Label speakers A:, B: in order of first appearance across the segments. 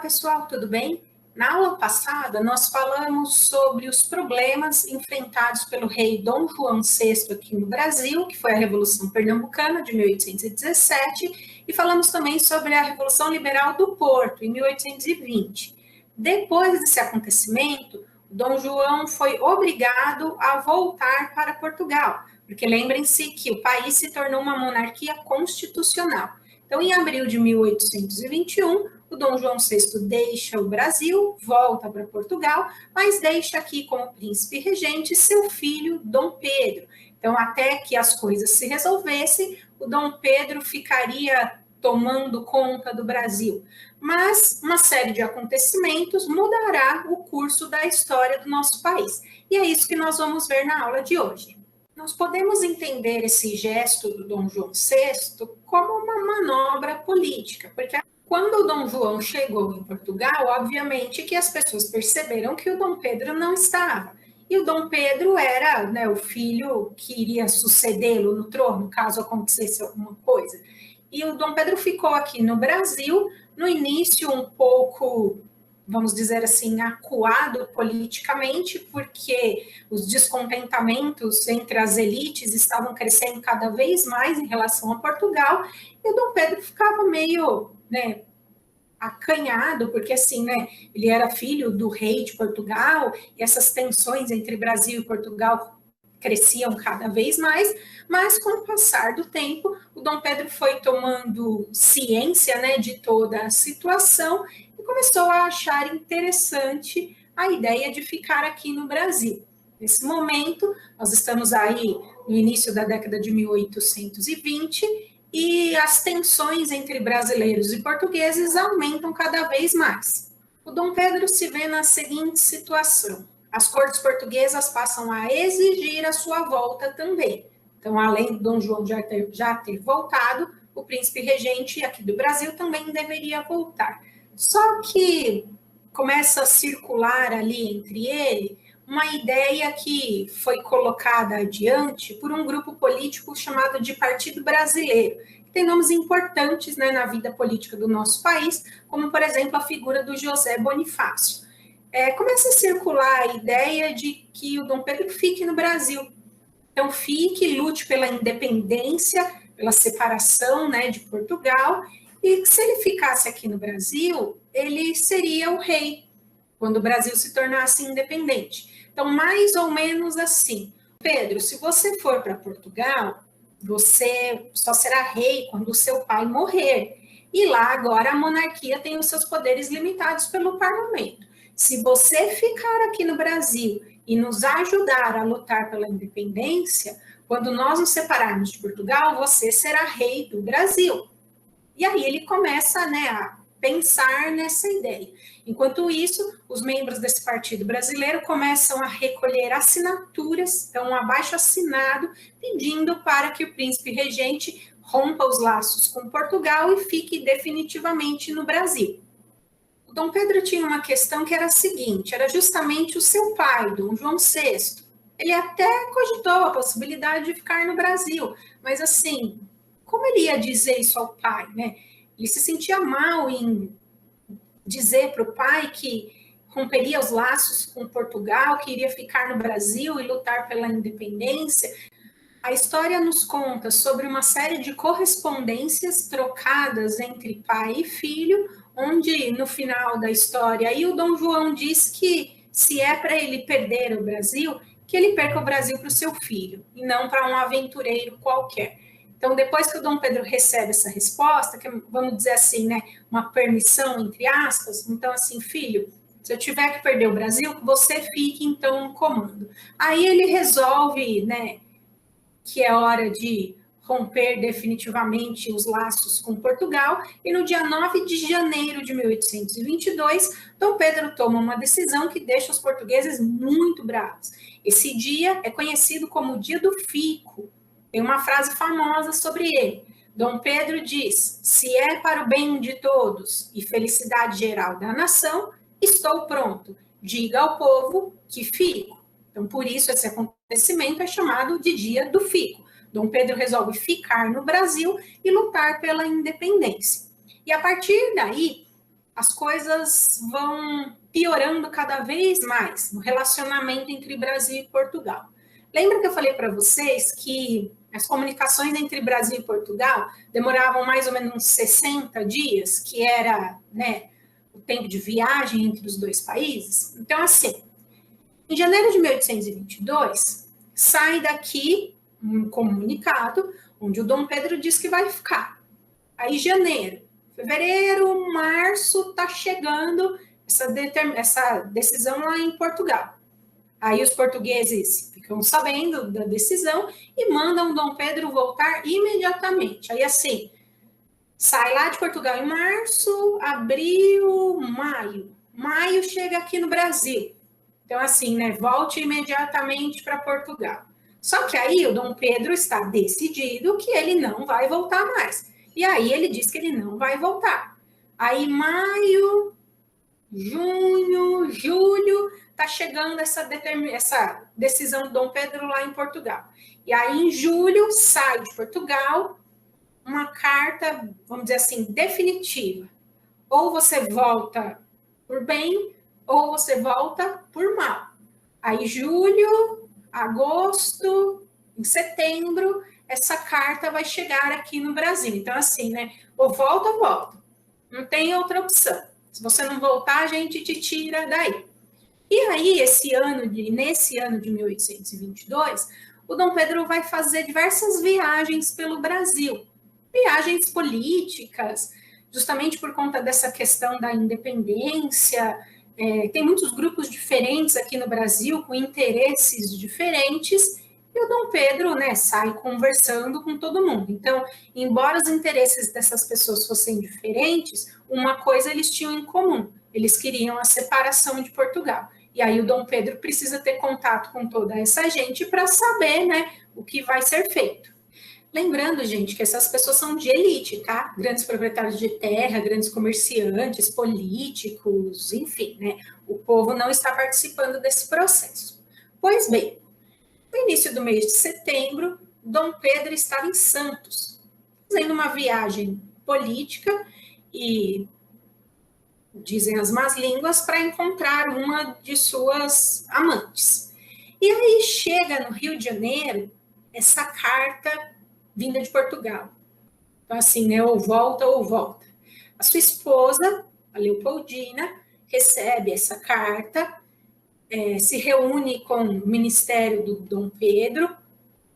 A: pessoal, tudo bem? Na aula passada, nós falamos sobre os problemas enfrentados pelo rei Dom João VI aqui no Brasil, que foi a Revolução Pernambucana de 1817, e falamos também sobre a Revolução Liberal do Porto, em 1820. Depois desse acontecimento, Dom João foi obrigado a voltar para Portugal, porque lembrem-se que o país se tornou uma monarquia constitucional. Então, em abril de 1821, o Dom João VI deixa o Brasil, volta para Portugal, mas deixa aqui como príncipe regente seu filho, Dom Pedro. Então, até que as coisas se resolvessem, o Dom Pedro ficaria tomando conta do Brasil. Mas uma série de acontecimentos mudará o curso da história do nosso país. E é isso que nós vamos ver na aula de hoje. Nós podemos entender esse gesto do Dom João VI como uma manobra política, porque quando o Dom João chegou em Portugal, obviamente que as pessoas perceberam que o Dom Pedro não estava. E o Dom Pedro era, o filho que iria sucedê-lo no trono, caso acontecesse alguma coisa. E o Dom Pedro ficou aqui no Brasil, no início um pouco, vamos dizer assim, acuado politicamente, porque os descontentamentos entre as elites estavam crescendo cada vez mais em relação a Portugal, e o Dom Pedro ficava meio, acanhado, porque assim, ele era filho do rei de Portugal, e essas tensões entre Brasil e Portugal cresciam cada vez mais, mas com o passar do tempo, o Dom Pedro foi tomando ciência, de toda a situação e começou a achar interessante a ideia de ficar aqui no Brasil. Nesse momento, nós estamos aí no início da década de 1820 e as tensões entre brasileiros e portugueses aumentam cada vez mais. O Dom Pedro se vê na seguinte situação: as cortes portuguesas passam a exigir a sua volta também. Então, além do Dom João já ter voltado, o príncipe regente aqui do Brasil também deveria voltar. Só que começa a circular ali entre ele uma ideia que foi colocada adiante por um grupo político chamado de Partido Brasileiro, que tem nomes importantes na vida política do nosso país, como, por exemplo, a figura do José Bonifácio. Começa a circular a ideia de que o Dom Pedro fique no Brasil. Então, fique, lute pela independência, pela separação de Portugal, e se ele ficasse aqui no Brasil, ele seria o rei, quando o Brasil se tornasse independente. Então, mais ou menos assim: Pedro, se você for para Portugal, você só será rei quando o seu pai morrer. E lá agora a monarquia tem os seus poderes limitados pelo parlamento. Se você ficar aqui no Brasil e nos ajudar a lutar pela independência, quando nós nos separarmos de Portugal, você será rei do Brasil. E aí ele começa a pensar nessa ideia. Enquanto isso, os membros desse partido brasileiro começam a recolher assinaturas, então um abaixo-assinado, pedindo para que o príncipe regente rompa os laços com Portugal e fique definitivamente no Brasil. O Dom Pedro tinha uma questão que era a seguinte: era justamente o seu pai, Dom João VI. Ele até cogitou a possibilidade de ficar no Brasil, mas assim, como ele ia dizer isso ao pai, Ele se sentia mal em dizer para o pai que romperia os laços com Portugal, que iria ficar no Brasil e lutar pela independência. A história nos conta sobre uma série de correspondências trocadas entre pai e filho, onde, no final da história, aí o Dom João diz que, se é para ele perder o Brasil, que ele perca o Brasil para o seu filho, e não para um aventureiro qualquer. Então, depois que o Dom Pedro recebe essa resposta, que vamos dizer assim, uma permissão, entre aspas, então assim, filho, se eu tiver que perder o Brasil, você fique, então, no comando. Aí ele resolve, que é hora de romper definitivamente os laços com Portugal, e no dia 9 de janeiro de 1822, Dom Pedro toma uma decisão que deixa os portugueses muito bravos. Esse dia é conhecido como o Dia do Fico. Tem uma frase famosa sobre ele. Dom Pedro diz: se é para o bem de todos e felicidade geral da nação, estou pronto. Diga ao povo que fico. Então, por isso, esse acontecimento é chamado de Dia do Fico. Dom Pedro resolve ficar no Brasil e lutar pela independência. E a partir daí, as coisas vão piorando cada vez mais no relacionamento entre Brasil e Portugal. Lembra que eu falei para vocês que as comunicações entre Brasil e Portugal demoravam mais ou menos uns 60 dias, que era, né, o tempo de viagem entre os dois países? Então, assim, em janeiro de 1822, sai daqui um comunicado onde o Dom Pedro diz que vai ficar. Aí, janeiro, fevereiro, março, está chegando essa decisão lá em Portugal. Aí os portugueses ficam sabendo da decisão e mandam Dom Pedro voltar imediatamente. Aí, assim, sai lá de Portugal em março, abril, maio. Maio chega aqui no Brasil. Então, assim, né, volte imediatamente para Portugal. Só que aí o Dom Pedro está decidido que ele não vai voltar mais. E aí ele diz que ele não vai voltar. Aí, maio, junho, julho, está chegando essa decisão do Dom Pedro lá em Portugal. E aí, em julho, sai de Portugal uma carta, vamos dizer assim, definitiva. Ou você volta por bem, ou você volta por mal. Aí, julho, agosto, em setembro, essa carta vai chegar aqui no Brasil. Então, assim, né? Ou volta ou volta. Não tem outra opção. Se você não voltar, a gente te tira daí. E aí, nesse ano de 1822, o Dom Pedro vai fazer diversas viagens pelo Brasil. Viagens políticas, justamente por conta dessa questão da independência. Tem muitos grupos diferentes aqui no Brasil, com interesses diferentes, e o Dom Pedro, né, sai conversando com todo mundo. Então, embora os interesses dessas pessoas fossem diferentes, uma coisa eles tinham em comum: eles queriam a separação de Portugal. E aí o Dom Pedro precisa ter contato com toda essa gente para saber, né, o que vai ser feito. Lembrando, gente, que essas pessoas são de elite, tá? Grandes proprietários de terra, grandes comerciantes, políticos, enfim, né? O povo não está participando desse processo. Pois bem, no início do mês de setembro, Dom Pedro estava em Santos, fazendo uma viagem política e, dizem as más línguas, para encontrar uma de suas amantes. E aí chega no Rio de Janeiro essa carta vinda de Portugal. Então, assim, né, ou volta ou volta. A sua esposa, a Leopoldina, recebe essa carta, se reúne com o ministério do Dom Pedro,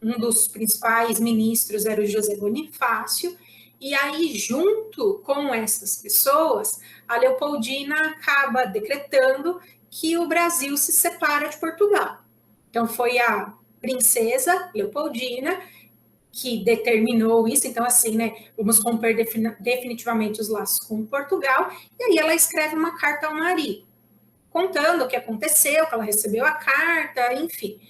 A: um dos principais ministros era o José Bonifácio, e aí, junto com essas pessoas, a Leopoldina acaba decretando que o Brasil se separa de Portugal. Então, foi a princesa Leopoldina que determinou isso. Então, assim, né, vamos romper definitivamente os laços com Portugal, e aí ela escreve uma carta ao marido, contando o que aconteceu, que ela recebeu a carta, enfim.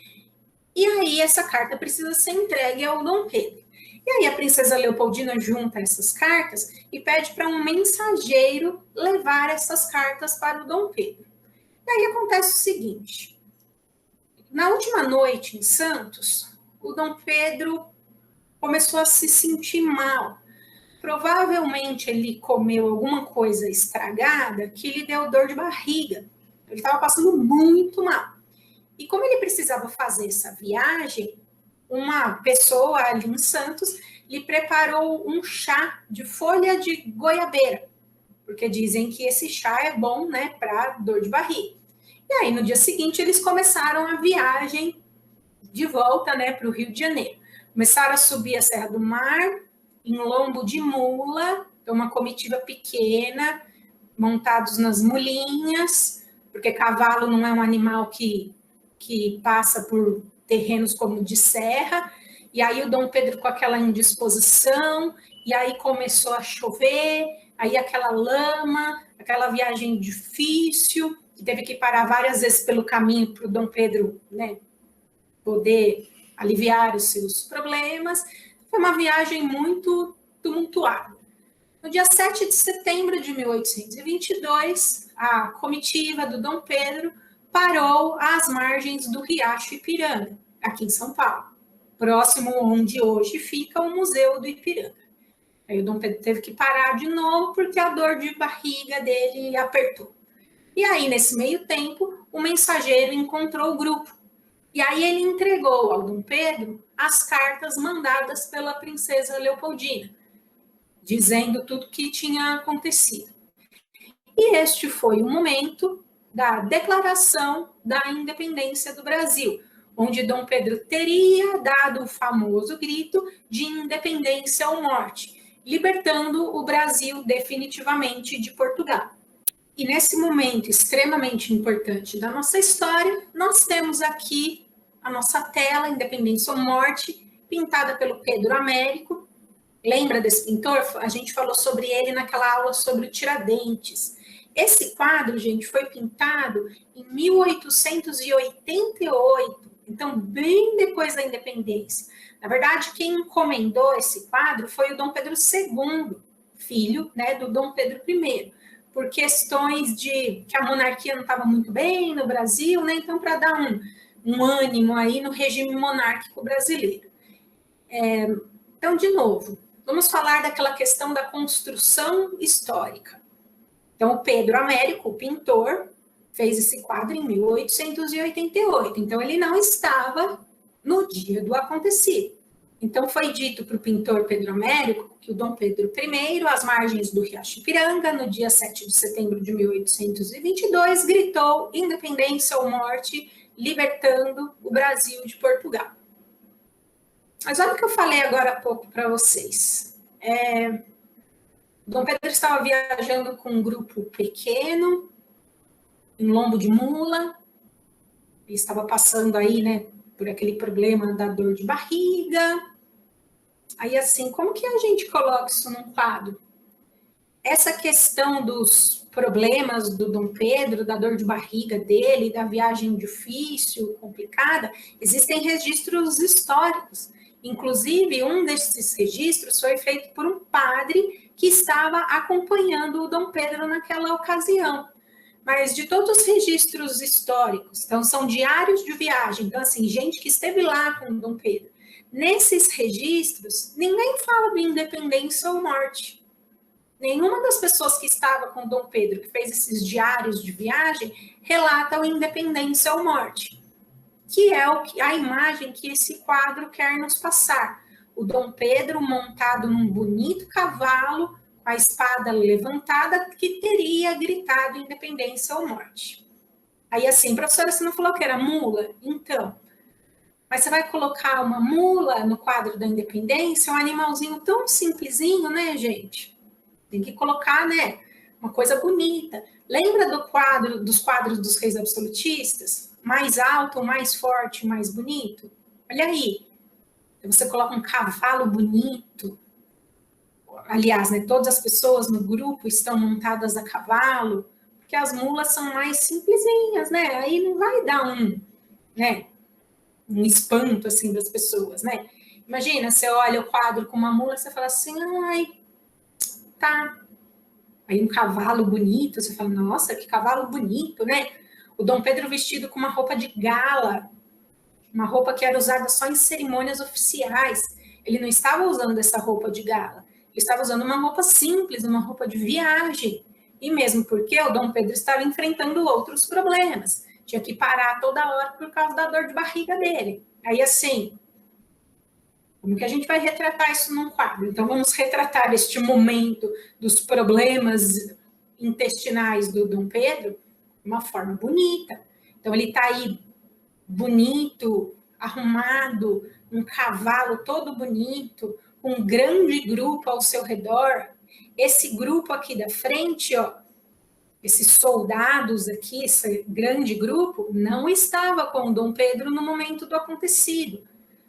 A: E aí essa carta precisa ser entregue ao Dom Pedro. E aí a princesa Leopoldina junta essas cartas e pede para um mensageiro levar essas cartas para o Dom Pedro. E aí acontece o seguinte: na última noite em Santos, o Dom Pedro começou a se sentir mal. Provavelmente ele comeu alguma coisa estragada que lhe deu dor de barriga. Ele estava passando muito mal. E como ele precisava fazer essa viagem, uma pessoa ali em Santos lhe preparou um chá de folha de goiabeira, porque dizem que esse chá é bom, né, para dor de barriga. E aí, no dia seguinte, eles começaram a viagem de volta, né, para o Rio de Janeiro. Começaram a subir a Serra do Mar, em lombo de mula, uma comitiva pequena, montados nas mulinhas, porque cavalo não é um animal que passa por terrenos como de serra. E aí o Dom Pedro com aquela indisposição, e aí começou a chover, aí aquela lama, aquela viagem difícil, que teve que parar várias vezes pelo caminho para o Dom Pedro, né, poder aliviar os seus problemas. Foi uma viagem muito tumultuada. No dia 7 de setembro de 1822, a comitiva do Dom Pedro parou às margens do Riacho Ipiranga, aqui em São Paulo, próximo onde hoje fica o Museu do Ipiranga. Aí o Dom Pedro teve que parar de novo porque a dor de barriga dele apertou. E aí, nesse meio tempo, o mensageiro encontrou o grupo. E aí ele entregou ao Dom Pedro as cartas mandadas pela princesa Leopoldina, dizendo tudo o que tinha acontecido. E este foi o momento da declaração da independência do Brasil, onde Dom Pedro teria dado o famoso grito de independência ou morte, libertando o Brasil definitivamente de Portugal. E nesse momento extremamente importante da nossa história, nós temos aqui a nossa tela, Independência ou Morte, pintada pelo Pedro Américo. Lembra desse pintor? A gente falou sobre ele naquela aula sobre o Tiradentes. Esse quadro, gente, foi pintado em 1888, então bem depois da independência. Na verdade, quem encomendou esse quadro foi o Dom Pedro II, filho, né, do Dom Pedro I, por questões de que a monarquia não estava muito bem no Brasil, né? Então, para dar um ânimo aí no regime monárquico brasileiro. Então, de novo, vamos falar daquela questão da construção histórica. Então, o Pedro Américo, o pintor, fez esse quadro em 1888. Então, ele não estava no dia do acontecido. Então, foi dito para o pintor Pedro Américo que o Dom Pedro I, às margens do Riacho Ipiranga, no dia 7 de setembro de 1822, gritou independência ou morte, libertando o Brasil de Portugal. Mas olha o que eu falei agora há pouco para vocês. Dom Pedro estava viajando com um grupo pequeno, em lombo de mula, ele estava passando aí, né, por aquele problema da dor de barriga. Aí, assim, como que a gente coloca isso num quadro? Essa questão dos problemas do Dom Pedro, da dor de barriga dele, da viagem difícil, complicada, existem registros históricos. Inclusive, um desses registros foi feito por um padre que estava acompanhando o Dom Pedro naquela ocasião. Mas de todos os registros históricos, então são diários de viagem, então assim, gente que esteve lá com o Dom Pedro. Nesses registros, ninguém fala de independência ou morte. Nenhuma das pessoas que estava com o Dom Pedro, que fez esses diários de viagem, relata a independência ou morte, que é a imagem que esse quadro quer nos passar. O Dom Pedro montado num bonito cavalo, com a espada levantada, que teria gritado independência ou morte. Aí assim, professora, você não falou que era mula? Então, mas você vai colocar uma mula no quadro da independência, um animalzinho tão simplesinho, né, gente? Tem que colocar, né, uma coisa bonita. Lembra dos quadros dos reis absolutistas? Mais alto, mais forte, mais bonito? Olha aí. Então, você coloca um cavalo bonito. Aliás, né, todas as pessoas no grupo estão montadas a cavalo, porque as mulas são mais simplesinhas, né? Aí não vai dar um espanto, assim, das pessoas, né? Imagina, você olha o quadro com uma mula, você fala assim, ai, tá. Aí um cavalo bonito, você fala, nossa, que cavalo bonito, né? O Dom Pedro vestido com uma roupa de gala, uma roupa que era usada só em cerimônias oficiais. Ele não estava usando essa roupa de gala, ele estava usando uma roupa simples, uma roupa de viagem. E mesmo porque o Dom Pedro estava enfrentando outros problemas. Tinha que parar toda hora por causa da dor de barriga dele. Aí, assim, como que a gente vai retratar isso num quadro? Então, vamos retratar este momento dos problemas intestinais do Dom Pedro de uma forma bonita. Então, ele está aí bonito, arrumado, um cavalo todo bonito, com um grande grupo ao seu redor. Esse grupo aqui da frente, ó, esses soldados aqui, esse grande grupo, não estava com o Dom Pedro no momento do acontecido.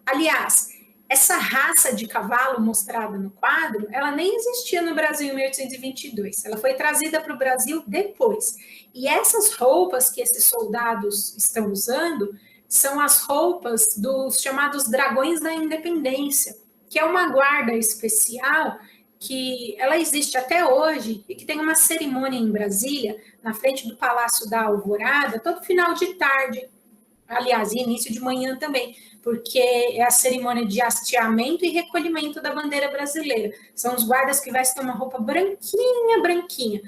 A: Aliás, essa raça de cavalo mostrada no quadro, ela nem existia no Brasil em 1822. Ela foi trazida para o Brasil depois. E essas roupas que esses soldados estão usando são as roupas dos chamados Dragões da Independência, que é uma guarda especial que ela existe até hoje e que tem uma cerimônia em Brasília, na frente do Palácio da Alvorada, todo final de tarde. aliás, início de manhã também, porque é a cerimônia de hasteamento e recolhimento da bandeira brasileira. São os guardas que vestem uma roupa branquinha, branquinha.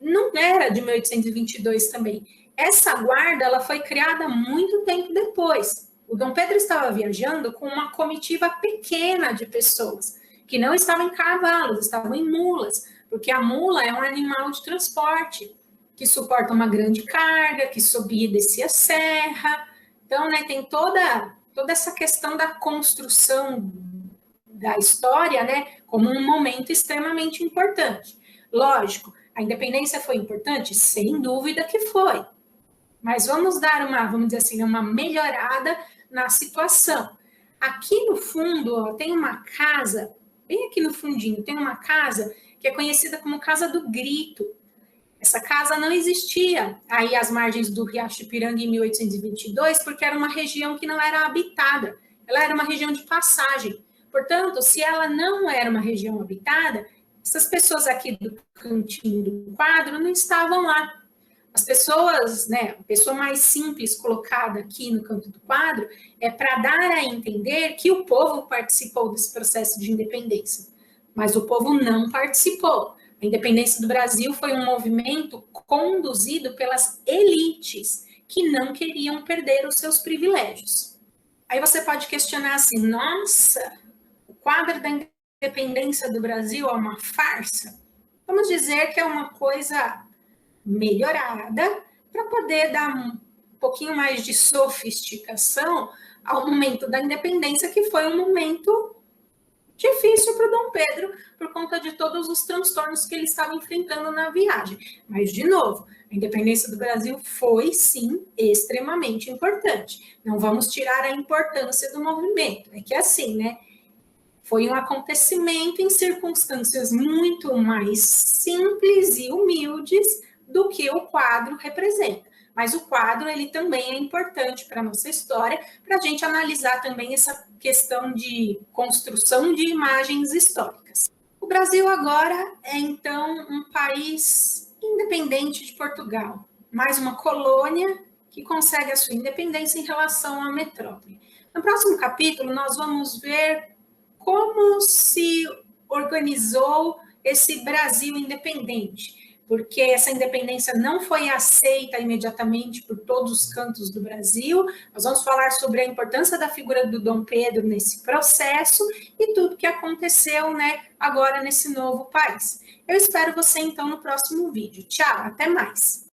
A: Não era de 1822 também. Essa guarda ela foi criada muito tempo depois. O Dom Pedro estava viajando com uma comitiva pequena de pessoas, que não estavam em cavalos, estavam em mulas, porque a mula é um animal de transporte, que suporta uma grande carga, que subia e descia a serra. Então, né, tem toda essa questão da construção da história, né, como um momento extremamente importante. Lógico, a independência foi importante? Sem dúvida que foi. Mas vamos dar vamos dizer assim, uma melhorada na situação. Aqui no fundo, ó, tem uma casa, bem aqui no fundinho, tem uma casa que é conhecida como Casa do Grito. Essa casa não existia aí às margens do Riacho Ipiranga em 1822, porque era uma região que não era habitada. Ela era uma região de passagem. Portanto, se ela não era uma região habitada, essas pessoas aqui do cantinho do quadro não estavam lá. As pessoas, né, a pessoa mais simples colocada aqui no canto do quadro é para dar a entender que o povo participou desse processo de independência, mas o povo não participou. A independência do Brasil foi um movimento conduzido pelas elites que não queriam perder os seus privilégios. Aí você pode questionar assim, nossa, o quadro da independência do Brasil é uma farsa? Vamos dizer que é uma coisa melhorada para poder dar um pouquinho mais de sofisticação ao momento da independência, que foi um momento difícil para o Dom Pedro, por conta de todos os transtornos que ele estava enfrentando na viagem. Mas, de novo, a independência do Brasil foi, sim, extremamente importante. Não vamos tirar a importância do movimento. É que assim, né? Foi um acontecimento em circunstâncias muito mais simples e humildes do que o quadro representa. Mas o quadro, ele também é importante para a nossa história, para a gente analisar também essa questão de construção de imagens históricas. O Brasil agora é, então, um país independente de Portugal, mais uma colônia que consegue a sua independência em relação à metrópole. No próximo capítulo, nós vamos ver como se organizou esse Brasil independente, porque essa independência não foi aceita imediatamente por todos os cantos do Brasil. Nós vamos falar sobre a importância da figura do Dom Pedro nesse processo e tudo que aconteceu, né, agora nesse novo país. Eu espero você, então, no próximo vídeo. Tchau, até mais!